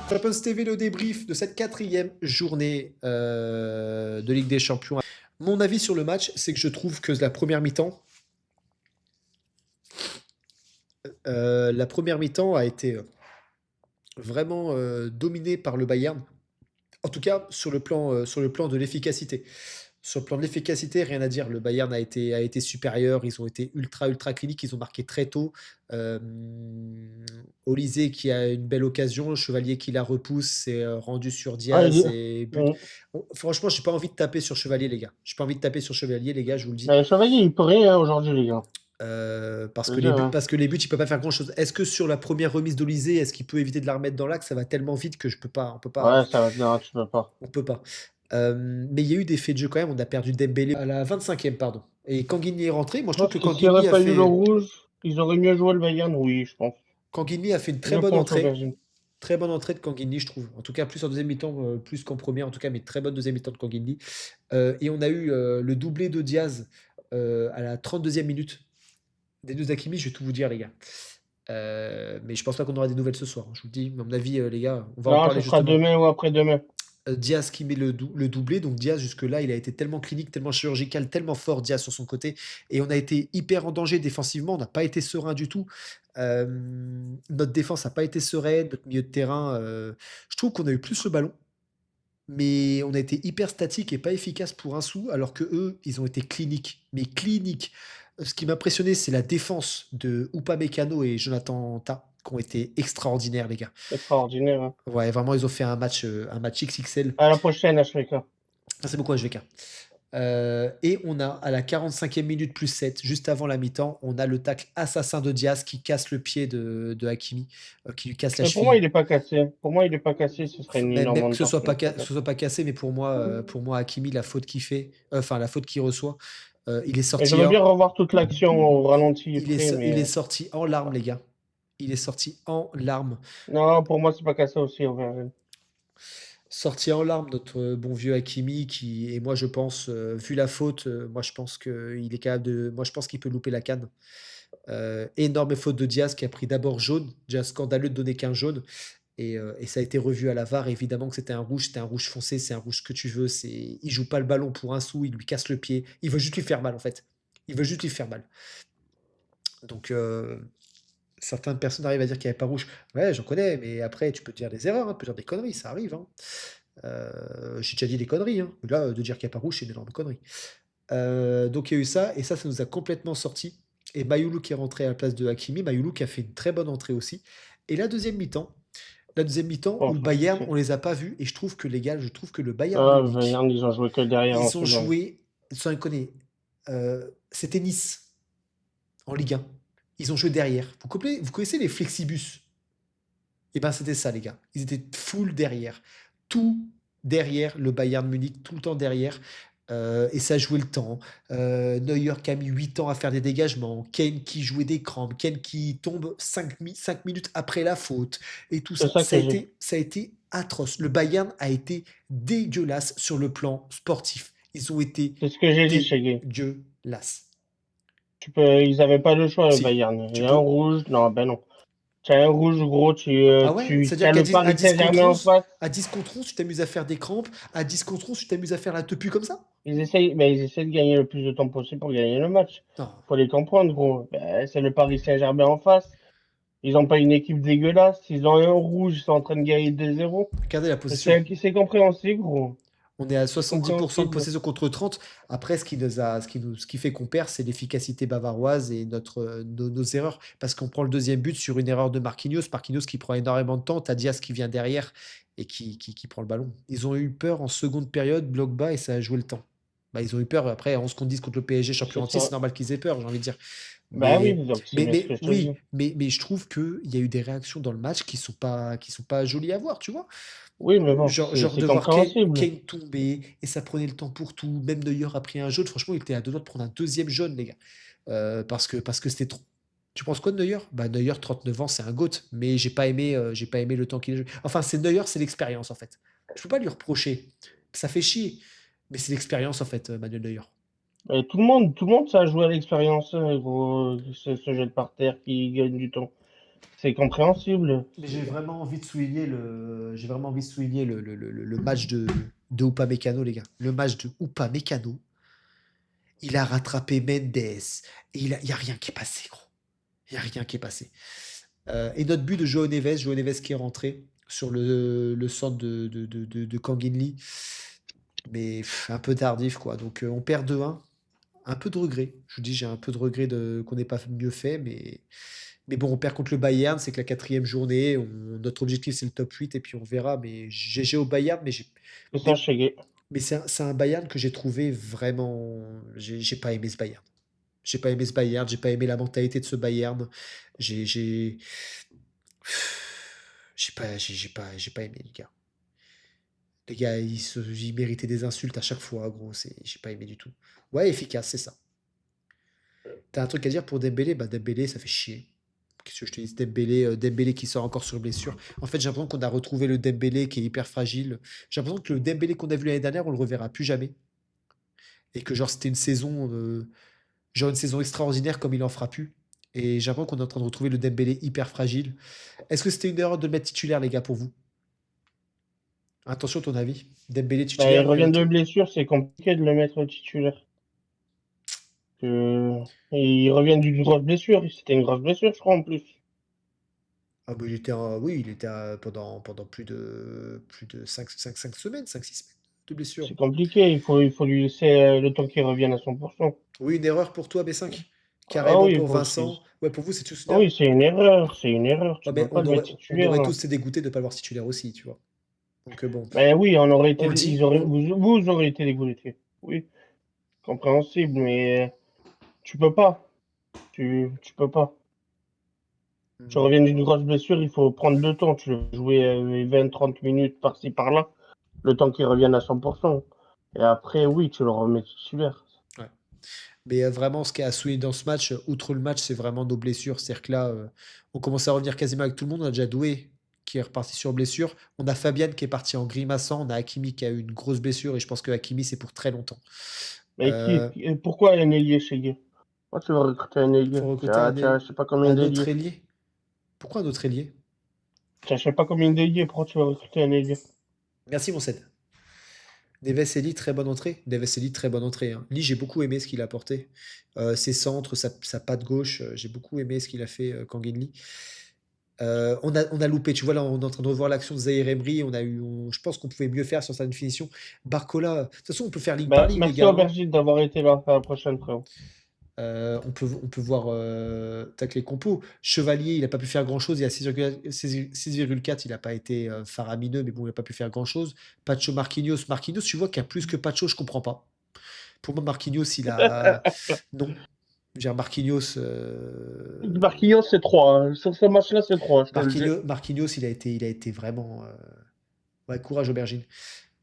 Champions TV, le débrief de cette quatrième journée de Ligue des Champions. Mon avis sur le match, c'est que je trouve que la première mi-temps a été vraiment dominée par le Bayern. En tout cas, sur le plan de l'efficacité. Sur le plan de l'efficacité, rien à dire. Le Bayern a été supérieur. Ils ont été ultra, ultra cliniques. Ils ont marqué très tôt. Euh, Olysée qui a une belle occasion. Chevalier qui la repousse. C'est rendu sur Ah, Diaz et but. mm. Franchement, j'ai pas envie de taper sur Chevalier, les gars. J'ai pas envie de taper sur Chevalier, les gars, je vous le dis. Chevalier, il peut rien hein, aujourd'hui, les gars. Parce Je que veux dire, hein. parce que les buts, il peut pas faire grand-chose. Est-ce que sur la première remise d'Olysée, est-ce qu'il peut éviter de la remettre dans l'axe? Ça va tellement vite que je peux pas. Ouais, ça va, non, tu peux pas. On peut pas. Mais il y a eu des faits de jeu quand même. On a perdu Dembélé à la 25e, pardon. Et Kanguinhi est rentré. Moi, Je je trouve pense que que s'il n'y aurait Kanguinhi pas eu le rouge, ils auraient mieux joué le Bayern, oui, je pense. Kanguinhi a fait une très Je bonne pense, entrée. Aubergine. Très bonne entrée de Kanguinhi, je trouve. En tout cas, plus en deuxième mi-temps, plus qu'en première, en tout cas, mais très bonne deuxième mi-temps de Kanguinhi. Et on a eu le doublé de Diaz à la 32e minute. Des deux Hakimi, je vais tout vous dire, les gars. Mais je pense pas qu'on aura des nouvelles ce soir, hein. Je vous le dis, à mon avis, les gars, on va en Non, parler ce sera justement. demain ou après-demain. Diaz qui met le doublé. Donc Diaz, jusque-là, il a été tellement clinique, tellement chirurgical, tellement fort, Diaz sur son côté. Et on a été hyper en danger défensivement. On n'a pas été serein du tout. Euh, Notre défense n'a pas été sereine. Notre milieu de terrain, je trouve qu'on a eu plus le ballon. Mais on a été hyper statique et pas efficace pour un sou, alors que eux, ils ont été cliniques. Mais cliniques. Ce qui m'a impressionné, c'est la défense de Upamecano et Jonathan Ta, qui ont été extraordinaires, les gars. Extraordinaire, hein. Ouais, vraiment, ils ont fait un match XXL. À la prochaine, HVK. Merci beaucoup, HVK. Et on a, à la 45e minute plus 7, juste avant la mi-temps, on a le tacle assassin de Diaz qui casse le pied de Hakimi, qui lui casse la Mais pour moi, cheville. il n'est pas cassé. Pour moi, il n'est pas cassé, ce serait une Même énorme que ce soit entorse, il pas, est pas ce cassé. soit pas cassé, mais pour moi, Hakimi, la faute qu'il fait, enfin la faute qu'il reçoit, il est Et je sorti veux bien revoir toute l'action au ralenti et près, il est mais sorti en larmes, les gars. Il est sorti en larmes. non, pour moi, c'est pas cassé aussi, Aubergine. Sorti en larmes, notre bon vieux Hakimi, et moi je pense, vu la faute, moi je pense qu'il est capable moi je pense qu'il peut louper la canne. Énorme faute de Diaz qui a pris d'abord jaune, déjà scandaleux de donner qu'un jaune, et ça a été revu à la VAR. Évidemment que c'était un rouge foncé, c'est un rouge que tu veux. Il joue pas le ballon pour un sou, il lui casse le pied, il veut juste lui faire mal en fait. Il veut juste lui faire mal. Donc certaines personnes arrivent à dire qu'il n'y avait pas rouge. Ouais, j'en connais, mais après tu peux dire des erreurs, hein, tu peux dire des conneries, ça arrive, hein. J'ai déjà dit des conneries, hein. Mais là, de dire qu'il n'y a pas rouge, c'est une énorme connerie. Donc il y a eu ça, et ça nous a complètement sorti. Et Mayoulou qui est rentré à la place de Hakimi, Mayoulou qui a fait une très bonne entrée aussi. Et la deuxième mi-temps où Bon, le ça, c'est Bayern, sûr. on les a pas vus, et je trouve que les gars, je trouve que le Bayern Ah, le Munich, Bayern, ils ont joué que derrière en ils ont seconde. joué, sans déconner, c'était Nice en Ligue 1. Ils ont joué derrière. Vous connaissez les flexibus? Et ben c'était ça, les gars. Ils étaient full derrière. Tout derrière le Bayern Munich, tout le temps derrière. Et ça jouait le temps. Neuer qui a mis 8 ans à faire des dégagements. Kane qui jouait des crampes. Kane qui tombe 5 minutes après la faute. Et tout C'est ça. ça que j'ai. Ça a été atroce. Le Bayern a été dégueulasse sur le plan sportif. Ils ont été C'est ce que j'ai dit, Chegué. dégueulasses. Ils avaient pas le choix, le Si, Bayern. Il tu y a un peux. rouge. Non, ben non. Tu as un rouge, gros, Ah ouais? C'est-à-dire t'as qu'à le 10, Paris Saint-Germain en face. à 10 contre 11, tu t'amuses à faire des crampes. À 10 contre 11, tu t'amuses à faire la tepu comme ça? Ils essayent de gagner le plus de temps possible pour gagner le match. Non. Faut les comprendre, gros. Ben, c'est le Paris Saint-Germain en face. Ils n'ont pas une équipe dégueulasse. Ils ont un rouge, ils sont en train de gagner 2-0. Regardez la position. C'est compréhensible, gros. On est à C'est 70% de compréhensible. possession contre 30. Après, ce qui fait qu'on perd, c'est l'efficacité bavaroise et nos erreurs. Parce qu'on prend le deuxième but sur une erreur de Marquinhos. Marquinhos qui prend énormément de temps. T'as Diaz qui vient derrière et qui prend le ballon. Ils ont eu peur en seconde période, bloc bas, et ça a joué le temps. Bah, ils ont eu peur. Après, 11 contre 10 contre le PSG, champion C'est entier, c'est ça. normal qu'ils aient peur, j'ai envie de dire. Ben oui, Mais, donc c'est bien ce que je te dis. oui, mais je trouve qu'il y a eu des réactions dans le match qui sont pas jolies à voir, tu vois. Oui, mais bon, Genre c'est de voir compréhensible. Kane tomber, et ça prenait le temps pour tout. Même Neuer a pris un jaune. Franchement, il était à deux doigts de prendre un deuxième jaune, les gars. Parce que c'était trop. Tu penses quoi de Neuer? Bah Neuer, 39 ans, c'est un GOAT, mais j'ai pas aimé le temps qu'il a joué. Enfin, c'est Neuer, c'est l'expérience en fait. Je peux pas lui reprocher. Ça fait chier, mais c'est l'expérience en fait, Manuel Neuer. Et tout le monde, ça a joué à l'expérience, gros, ce jeu de par terre qui gagne du temps. C'est compréhensible. Mais j'ai vraiment envie de souligner le match de Upamecano, les gars. Le match de Upamecano, il a rattrapé Mendes. Et il y a rien qui est passé, gros. Il y a rien qui est passé. Et notre but de João Neves qui est rentré sur le centre de Kangin Lee. Mais un peu tardif, quoi. Donc on perd 2-1. Un peu de regret. Je vous dis, j'ai un peu de regret qu'on n'ait pas mieux fait, mais bon, on perd contre le Bayern, c'est que la quatrième journée, notre objectif c'est le top 8 et puis on verra. Mais GG au Bayern, C'est ça, mais, Chegué. mais c'est un Bayern que j'ai trouvé vraiment. J'ai pas aimé ce Bayern. J'ai pas aimé ce Bayern, j'ai pas aimé la mentalité de ce Bayern. J'ai j'ai j'ai pas aimé les gars. Les gars, ils méritaient des insultes à chaque fois, gros. J'ai pas aimé du tout. Ouais, efficace, c'est ça. T'as un truc à dire pour Dembélé? Bah Dembélé, ça fait chier. Qu'est-ce que je te dis? Dembélé qui sort encore sur blessure. En fait, j'ai l'impression qu'on a retrouvé le Dembélé qui est hyper fragile. J'ai l'impression que le Dembélé qu'on a vu l'année dernière, on le reverra plus jamais. Et que genre c'était genre une saison extraordinaire comme il en fera plus. Et j'ai l'impression qu'on est en train de retrouver le Dembélé hyper fragile. Est-ce que c'était une erreur de le mettre titulaire, les gars, pour vous? Attention, ton avis. Dembélé Bah, il titulaire, revient de mérité? blessure, c'est compliqué de le mettre titulaire. Euh, il revient d'une grosse blessure. C'était une grosse blessure, je crois, en plus. Ah bah, oui, il était pendant plus de 5 semaines, 5 6 semaines de blessure. C'est compliqué. Il faut lui laisser le temps qu'il revienne à 100%. Oui, une erreur pour toi, B5. Ah Carrément oui, pour Vincent. Ouais, pour vous, c'est tous une ah oui, erreur. c'est une erreur. C'est une erreur. Ouais, Tu mais peux pas le mettre on titulaire, aurait là. tous été dégoûtés de ne pas le voir titulaire aussi, tu vois. Donc bon, Ben oui, on aurait été, on le dit. vous aurez été dégoûtés. Oui, compréhensible, mais tu peux pas. Tu peux pas. Tu Hmm. reviens d'une grosse blessure, il faut prendre le temps. Tu veux jouer 20-30 minutes par-ci par-là, le temps qu'il revienne à 100%. Et après, oui, tu le remets titulaire. Ouais. Mais vraiment, ce qui a souillé dans ce match, outre le match, c'est vraiment nos blessures. C'est-à-dire que là, on commence à revenir quasiment avec tout le monde. On a déjà Doué qui est reparti sur blessure. On a Fabienne qui est parti en grimaçant. On a Hakimi qui a eu une grosse blessure et je pense que Hakimi, c'est pour très longtemps. Mais Euh, pourquoi un ailier chez Guy? Pourquoi tu veux recruter un Il faut ailier? recruter Je sais pas combien un autre d'ailiers. ailier. Pourquoi un autre ailier? Je sais pas combien d'ailiers. Pourquoi tu veux recruter un ailier? Merci, mon Ced. Neves Eli, très bonne entrée. Neves Eli, très bonne entrée, hein. Lee, j'ai beaucoup aimé ce qu'il a apporté. Ses centres, sa patte gauche, j'ai beaucoup aimé ce qu'il a fait, Kangin Lee. On a loupé, tu vois, là, on est en train de revoir l'action de Zahir Emery. Je pense qu'on pouvait mieux faire sur sa finition. Barcola, de toute façon, on peut faire ligne par Ben, ligne, les merci gars, hein. Aubergine d'avoir été là. À la prochaine, frérot. On peut voir tac les compos. Chevalier, il n'a pas pu faire grand-chose. Il y a 6,4, il n'a pas été faramineux, mais bon, il n'a pas pu faire grand-chose. Pacho Marquinhos. Marquinhos, tu vois qu'il y a plus que Pacho, je comprends pas. Pour moi, Marquinhos, il a. Non. Je veux dire, Marquinhos, Marquinhos, c'est 3. Hein. Sur ce match-là, c'est 3, je te le dis. Marquinhos, il a été vraiment. Ouais, courage, Aubergine.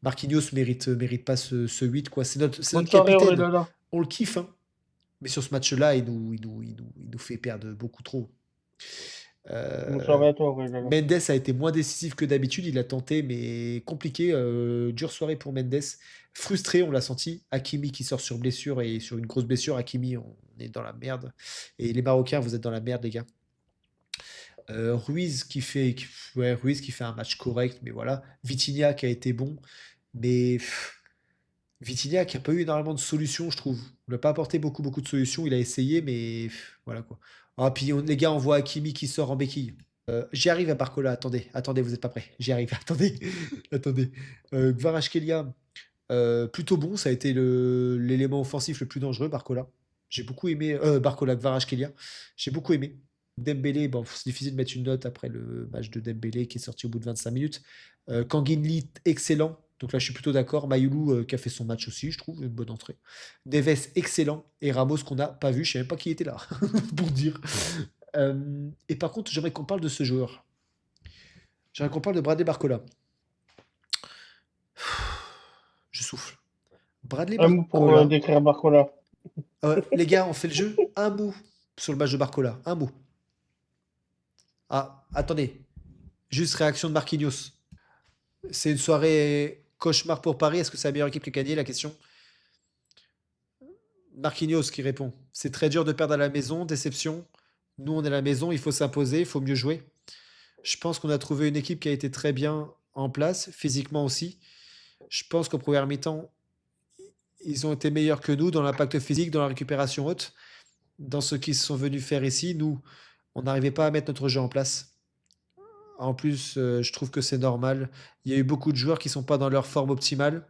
Marquinhos mérite pas ce 8, quoi. C'est Bonne notre soirée, capitaine. Aurélien. On le kiffe, hein. Mais sur ce match-là, il nous fait perdre beaucoup trop. Bonne Euh, soirée à toi, Aurélien. Mendes a été moins décisif que d'habitude. Il a tenté, mais compliqué. Dure soirée pour Mendes. Frustré, on l'a senti. Hakimi qui sort sur blessure et sur une grosse blessure. Hakimi, on est dans la merde. Et les Marocains, vous êtes dans la merde, les gars. Ruiz qui fait un match correct, mais voilà. Vitinha qui a été bon, mais Vitinha qui a pas eu énormément de solutions, je trouve. Il n'a pas apporté beaucoup de solutions. Il a essayé, mais voilà quoi. Ah, puis les gars, on voit Hakimi qui sort en béquille. J'y arrive à Barcola. Attendez, vous n'êtes pas prêts. J'y arrive. Attendez, attendez. Kvaratskhelia, plutôt bon. Ça a été l'élément offensif le plus dangereux, Barcola. J'ai beaucoup aimé Barcola, Kvaratskhelia. J'ai beaucoup aimé. Dembélé, bon, c'est difficile de mettre une note après le match de Dembélé qui est sorti au bout de 25 minutes. Kangin Lee, excellent. Donc là, je suis plutôt d'accord. Mayoulou qui a fait son match aussi, je trouve, une bonne entrée. Neves, excellent. Et Ramos qu'on n'a pas vu, je ne sais même pas qui était là, pour dire. Et par contre, j'aimerais qu'on parle de ce joueur. J'aimerais qu'on parle de Bradley Barcola. Je souffle. Bradley Un mot pour Barcola. décrire Barcola. Les gars, on fait le jeu. Un mot sur le match de Barcola. Un mot. Ah, attendez. Juste réaction de Marquinhos. C'est une soirée cauchemar pour Paris. Est-ce que c'est la meilleure équipe qui a gagné? La question. Marquinhos qui répond. C'est très dur de perdre à la maison. Déception. Nous, on est à la maison, il faut s'imposer, il faut mieux jouer. Je pense qu'on a trouvé une équipe qui a été très bien en place, physiquement aussi. Je pense qu'en première mi-temps, ils ont été meilleurs que nous dans l'impact physique, dans la récupération haute, dans ce qu'ils sont venus faire ici. Nous, on n'arrivait pas à mettre notre jeu en place. En plus, je trouve que c'est normal. Il y a eu beaucoup de joueurs qui sont pas dans leur forme optimale.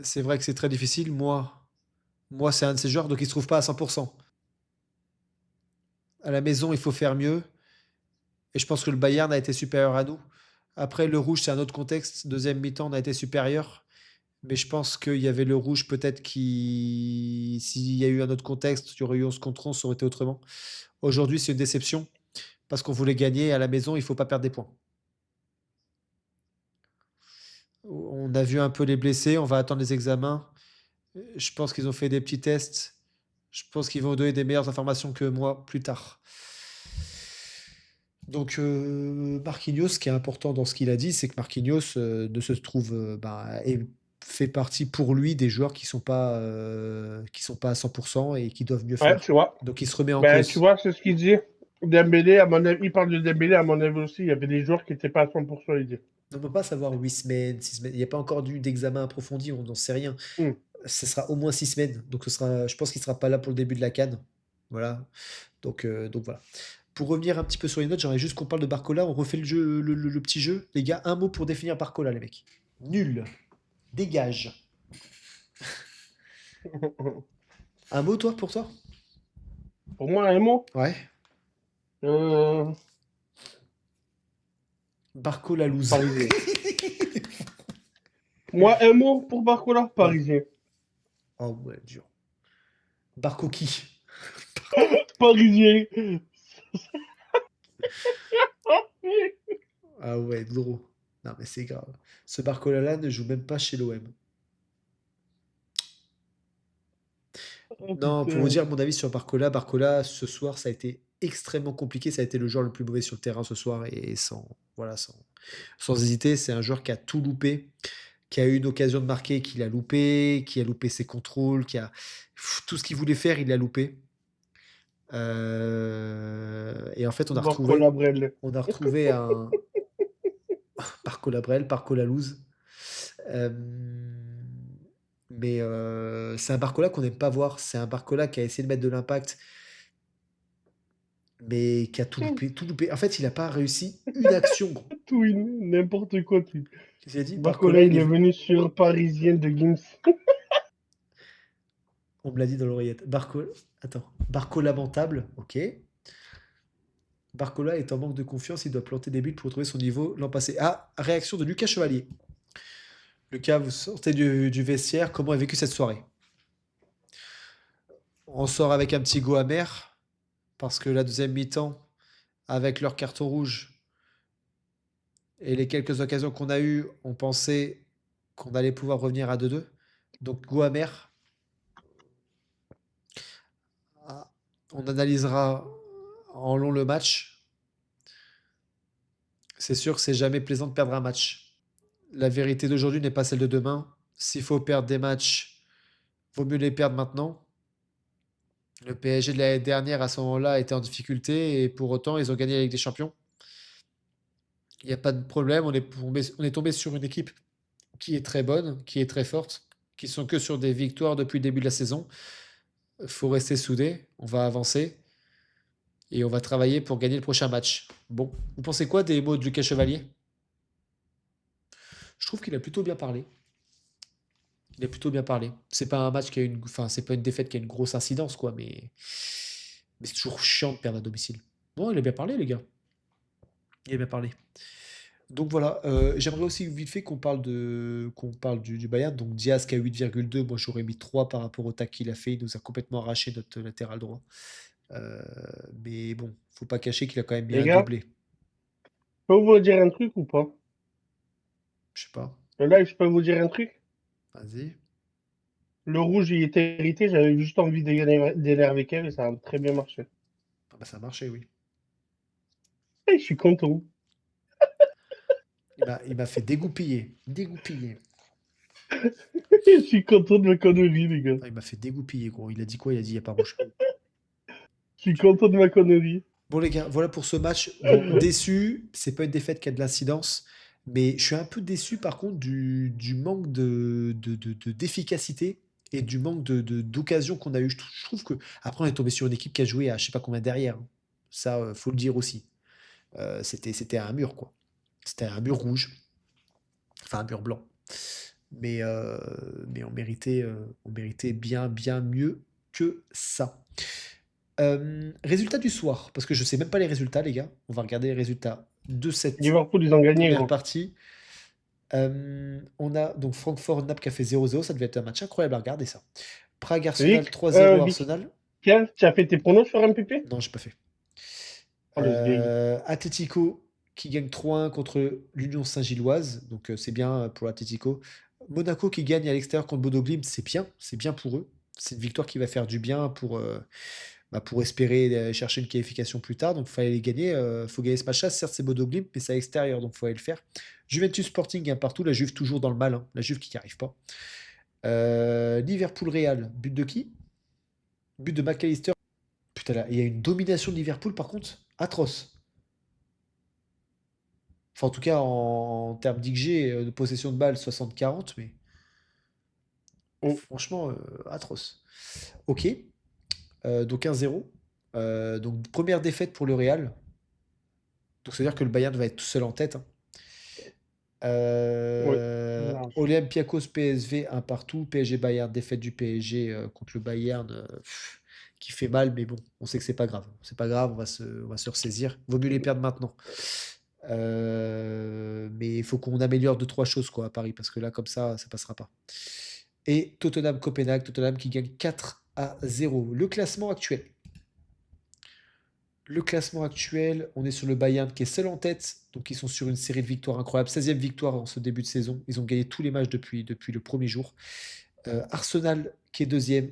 C'est vrai que c'est très difficile. Moi, c'est un de ces joueurs, donc il se trouve pas à 100%. À la maison, il faut faire mieux. Et je pense que le Bayern a été supérieur à nous. Après, le rouge, c'est un autre contexte. Deuxième mi-temps, on a été supérieur. Mais je pense qu'il y avait le rouge peut-être qui, s'il y a eu un autre contexte, il y aurait eu 11 contre 11, ça aurait été autrement. Aujourd'hui, c'est une déception parce qu'on voulait gagner à la maison, il ne faut pas perdre des points. On a vu un peu les blessés, on va attendre les examens. Je pense qu'ils ont fait des petits tests. Je pense qu'ils vont donner des meilleures informations que moi plus tard. Donc Marquinhos, ce qui est important dans ce qu'il a dit, c'est que Marquinhos ne se trouve fait partie pour lui des joueurs qui sont pas à 100% et qui doivent mieux Ouais, faire. tu vois. Donc il se remet en Ben, tu cause. vois, c'est ce qu'il dit. Dembélé, à mon avis, il parle de Dembélé, à mon avis aussi. Il y avait des joueurs qui n'étaient pas à 100%, il dit. On ne peut pas savoir 8 semaines, 6 semaines. Il n'y a pas encore eu d'examen approfondi, on n'en sait rien. Hmm. Ce sera au moins 6 semaines. Donc je pense qu'il ne sera pas là pour le début de la CAN. Voilà. Donc voilà. Pour revenir un petit peu sur les notes, j'aimerais juste qu'on parle de Barcola. On refait le jeu, le petit jeu. Les gars, un mot pour définir Barcola, les mecs. Nul. Dégage. Un mot, toi, pour toi? Pour moi, un mot. Ouais. Euh, Barcola loose. Parisien. Moi, un mot pour Barcola, Ouais. Parisien. Oh ouais, dur. Barco qui? Parisien. Ah ouais, gros. Non, mais c'est grave. Ce Barcola-là ne joue même pas chez l'OM. Oh Non, pour vous putain. dire mon avis sur Barcola, Barcola, ce soir, ça a été extrêmement compliqué. Ça a été le joueur le plus mauvais sur le terrain ce soir. Et voilà, sans hésiter, c'est un joueur qui a tout loupé, qui a eu une occasion de marquer, qu'il a loupé, qui a loupé ses contrôles, tout ce qu'il voulait faire, il l'a loupé. Et en fait, Barcola Brel. on a retrouvé un Barcola Brel, Barcola loose. Euh, mais c'est un Barcola qu'on n'aime pas voir. C'est un Barcola qui a essayé de mettre de l'impact, mais qui a tout loupé, tout loupé. En fait, il n'a pas réussi une action, gros. Tout, n'importe quoi. Tout. Qu'est-ce qu'il a dit? Barcola, Barcola, il est venu sur Parisien de Gims. on me l'a dit dans l'oreillette. Attends. Barcola lamentable, ok. Barcola est en manque de confiance, il doit planter des buts pour retrouver son niveau l'an passé. Ah, réaction de Lucas Chevalier. Lucas, vous sortez du vestiaire, comment a vécu cette soirée? On sort avec un petit goût amer, parce que la deuxième mi-temps, avec leur carton rouge et les quelques occasions qu'on a eues, on pensait qu'on allait pouvoir revenir à 2-2. Donc goût amer. Ah, on analysera en long le match. C'est sûr que c'est jamais plaisant de perdre un match. La vérité d'aujourd'hui n'est pas celle de demain. S'il faut perdre des matchs, vaut mieux les perdre maintenant. Le PSG de l'année dernière, à ce moment-là, était en difficulté et pour autant, ils ont gagné la Ligue des Champions. Il n'y a pas de problème. On est tombé sur une équipe qui est très bonne, qui est très forte, qui sont que sur des victoires depuis le début de la saison. Il faut rester soudé, on va avancer et on va travailler pour gagner le prochain match. Bon, vous pensez quoi des mots de Lucas Chevalier? Je trouve qu'il a plutôt bien parlé. Il a plutôt bien parlé. C'est pas un match qui a une, enfin, c'est pas une défaite qui a une grosse incidence, quoi, mais c'est toujours chiant de perdre à domicile. Bon, il a bien parlé, les gars. Il a bien parlé. Donc voilà, j'aimerais aussi vite fait qu'on parle du Bayern. Donc Diaz qui a 8,2, moi j'aurais mis 3 par rapport au tac qu'il a fait. Il nous a complètement arraché notre latéral droit. Euh, mais bon, faut pas cacher qu'il a quand même mis Les un gars, doublé. je peux vous dire un truc ou pas? Je sais pas. Là, je peux vous dire un truc? Vas-y. Le rouge, il était irrité, j'avais juste envie d'énerver Kev et ça a très bien marché. Ah bah ça a marché, oui. Et je suis content. Il m'a fait dégoupiller. Dégoupiller. Je suis content de ma connerie, les gars. Ah, il m'a fait dégoupiller, gros. Il a dit quoi? Il a dit il n'y a pas rouge. Je suis content de ma connerie. Bon les gars, voilà pour ce match. Bon, déçu, c'est pas une défaite qui a de l'incidence, mais je suis un peu déçu par contre du manque d'efficacité et du manque d'occasion qu'on a eu. Je trouve que après on est tombé sur une équipe qui a joué à je sais pas combien derrière, hein. Ça, faut le dire aussi. C'était un mur quoi. C'était un mur rouge, enfin un mur blanc. Mais, euh, mais on méritait bien mieux que ça. Résultats du soir, parce que je sais même pas les résultats, les gars. On va regarder les résultats de cette Liverpool, ils ont gagné, première gros. partie. On a donc Francfort-Naples qui a fait 0-0. Ça devait être un match incroyable à regarder, ça. Prague-Arsenal Vic, 3-0 Vic, Arsenal. tiens, tu as fait tes pronos sur MPP? Non, j'ai pas fait. Oh, le sbire. Atlético qui gagne 3-1 contre l'Union Saint-Gilloise. Donc c'est bien pour l'Atlético. Monaco qui gagne à l'extérieur contre Bodo Glimt. C'est bien pour eux. C'est une victoire qui va faire du bien pour espérer chercher une qualification plus tard. Donc, il fallait les gagner. Faut gagner ce match-là. Certes, c'est Bodo Glimt, mais c'est à l'extérieur, donc il faut aller le faire. Juventus Sporting, un partout. La Juve toujours dans le mal, hein. La Juve qui n'y arrive pas. Liverpool-Real, but de qui? But de McAllister. Putain, là, il y a une domination de Liverpool, par contre, atroce. Enfin, en tout cas, en termes d'XG, de possession de balle, 60-40, mais Oh, franchement, atroce. Ok, donc 1-0. Donc, première défaite pour le Real. Donc, c'est-à-dire que le Bayern va être tout seul en tête, hein. oui. Large. Olympiakos PSV un partout, PSG Bayern, défaite du PSG contre le Bayern qui fait mal, mais bon, on sait que c'est pas grave. C'est pas grave, on va se ressaisir. Vaut mieux les perdre maintenant. Mais il faut qu'on améliore deux, trois choses quoi, à Paris, parce que là, comme ça passera pas. Et Tottenham-Copenhague, Tottenham qui gagne 4-0. Le classement actuel, on est sur le Bayern qui est seul en tête, donc ils sont sur une série de victoires incroyables. 16e victoire en ce début de saison. Ils ont gagné tous les matchs depuis le premier jour. Arsenal qui est deuxième,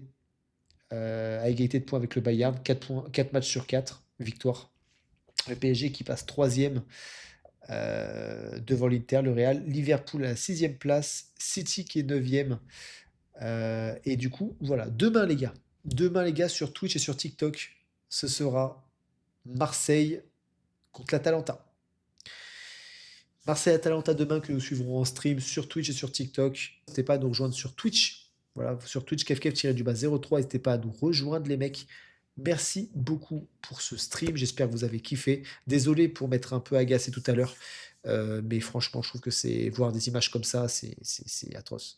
à égalité de points avec le Bayern, 4 points, 4 matchs sur 4 victoires. Le PSG qui passe troisième devant l'Inter, le Real. Liverpool à la sixième place, City qui est neuvième. Et du coup, voilà, demain les gars, sur Twitch et sur TikTok, ce sera Marseille contre l'Atalanta. Marseille-Atalanta demain que nous suivrons en stream sur Twitch et sur TikTok. N'hésitez pas à nous rejoindre sur Twitch. Voilà, sur Twitch, kefkev-03. N'hésitez pas à nous rejoindre, les mecs. Merci beaucoup pour ce stream. J'espère que vous avez kiffé. Désolé pour m'être un peu agacé tout à l'heure. Mais franchement, je trouve que c'est voir des images comme ça, c'est atroce.